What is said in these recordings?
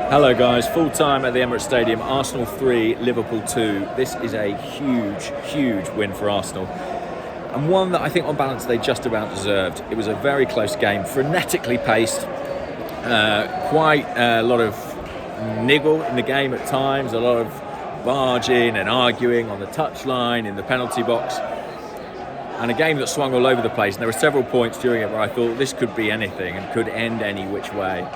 Hello guys, full time at the Emirates Stadium, Arsenal 3, Liverpool 2. This is a huge win for Arsenal. And one that I think on balance they just about deserved. It was a very close game, frenetically paced, quite a lot of niggle in the game at times, a lot of barging and arguing on the touchline, in the penalty box. And a game that swung all over the place. And there were several points during it where I thought this could be anything and could end any which way.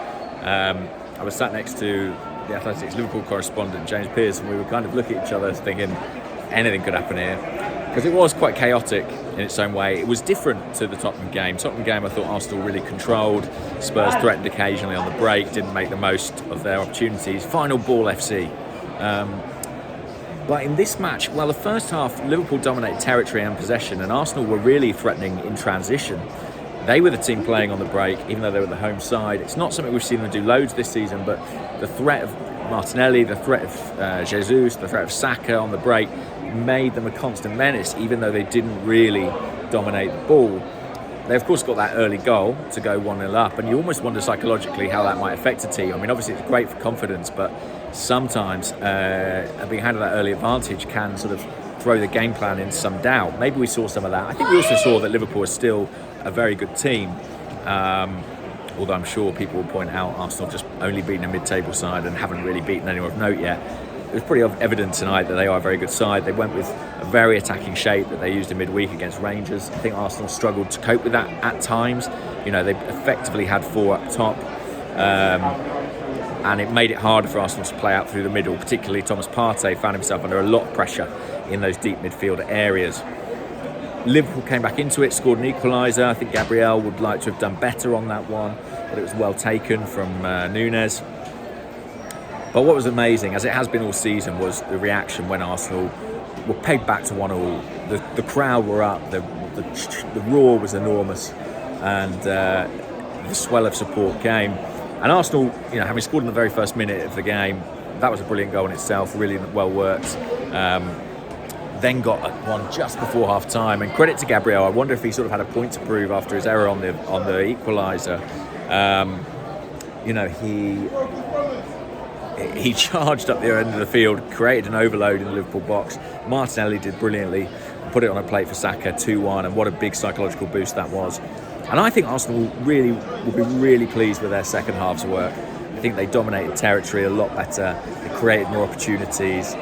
I was sat next to the Athletics Liverpool correspondent, James Pearce, and we were kind of looking at each other thinking anything could happen here. Because it was quite chaotic in its own way. It was different to the Tottenham game. Tottenham game I thought Arsenal really controlled. Spurs threatened occasionally on the break, didn't make the most of their opportunities. Final ball FC. But in this match, well, the first half, Liverpool dominated territory and possession, and Arsenal were really threatening in transition. They were the team playing on the break, even though they were the home side. It's not something we've seen them do loads this season, but the threat of Martinelli, the threat of Jesus, the threat of Saka on the break made them a constant menace, even though they didn't really dominate the ball. They, of course, got that early goal to go 1-0 up, and you almost wonder psychologically how that might affect a team. I mean, obviously, it's great for confidence, but sometimes being handed that early advantage can sort of throw the game plan into some doubt. Maybe we saw some of that. I think we also saw that Liverpool is still a very good team, although I'm sure people will point out Arsenal just only beaten a mid-table side and haven't really beaten anyone of note yet. It was pretty evident tonight that they are a very good side. They went with a very attacking shape that they used in midweek against Rangers. I think Arsenal struggled to cope with that at times. You know, they effectively had four up top, and it made it harder for Arsenal to play out through the middle. Particularly Thomas Partey found himself under a lot of pressure in those deep midfield areas. Liverpool came back into it, scored an equaliser. I think Gabriel would like to have done better on that one, but it was well taken from Núñez. But what was amazing, as it has been all season, was the reaction when Arsenal were pegged back to 1-1. The crowd were up, the roar was enormous, and the swell of support came. And Arsenal, having scored in the very first minute of the game, that was a brilliant goal in itself, really well worked. Then got one just before half time, and credit to Gabriel. I wonder if he sort of had a point to prove after his error on the equaliser. He charged up the end of the field, created an overload in the Liverpool box. Martinelli did brilliantly, put it on a plate for Saka, 2-1, and what a big psychological boost that was. And I think Arsenal will be really pleased with their second half's work. I think they dominated territory a lot better. They created more opportunities.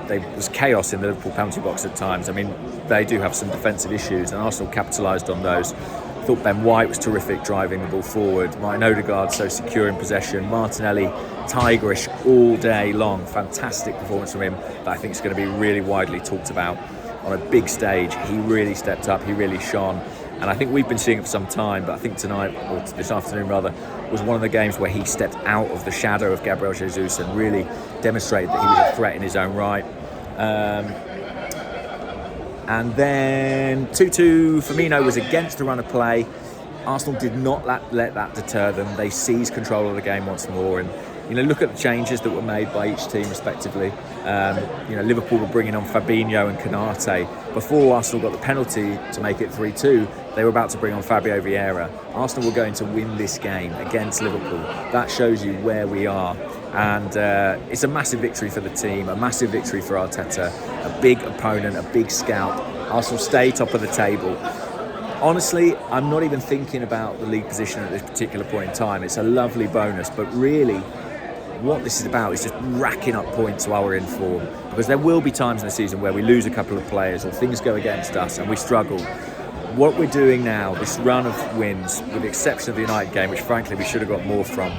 There was chaos in the Liverpool penalty box at times. I mean, they do have some defensive issues, and Arsenal capitalised on those. I thought Ben White was terrific driving the ball forward. Martin Odegaard so secure in possession. Martinelli, tigerish all day long. Fantastic performance from him that I think is going to be really widely talked about on a big stage. He really stepped up. He really shone. And I think we've been seeing it for some time, but I think tonight, or this afternoon rather, was one of the games where he stepped out of the shadow of Gabriel Jesus and really demonstrated that he was a threat in his own right. And then 2-2, Firmino was against the run of play. Arsenal did not let that deter them. They seized control of the game once more, and look at the changes that were made by each team respectively. Liverpool were bringing on Fabinho and Konate. Before Arsenal got the penalty to make it 3-2, they were about to bring on Fabio Vieira. Arsenal were going to win this game against Liverpool. That shows you where we are. And it's a massive victory for the team, a massive victory for Arteta, a big opponent, a big scout. Arsenal stay top of the table. Honestly, I'm not even thinking about the league position at this particular point in time. It's a lovely bonus, but really, what this is about is just racking up points while we're in form, because there will be times in the season where we lose a couple of players or things go against us and we struggle. What we're doing now, this run of wins, with the exception of the United game, which frankly we should have got more from,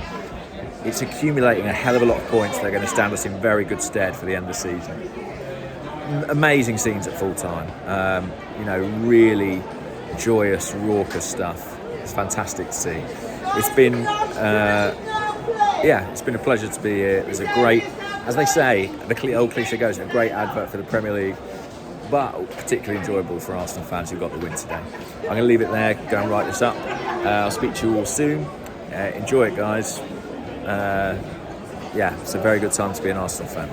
it's accumulating a hell of a lot of points that are going to stand us in very good stead for the end of the season. Amazing scenes at full time, really joyous, raucous stuff. It's fantastic to see. It's been it's been a pleasure to be here. It was a great, as they say, the old cliche goes, a great advert for the Premier League, but particularly enjoyable for Arsenal fans who got the win today. I'm going to leave it there, go and write this up. I'll speak to you all soon. Enjoy it, guys. It's a very good time to be an Arsenal fan.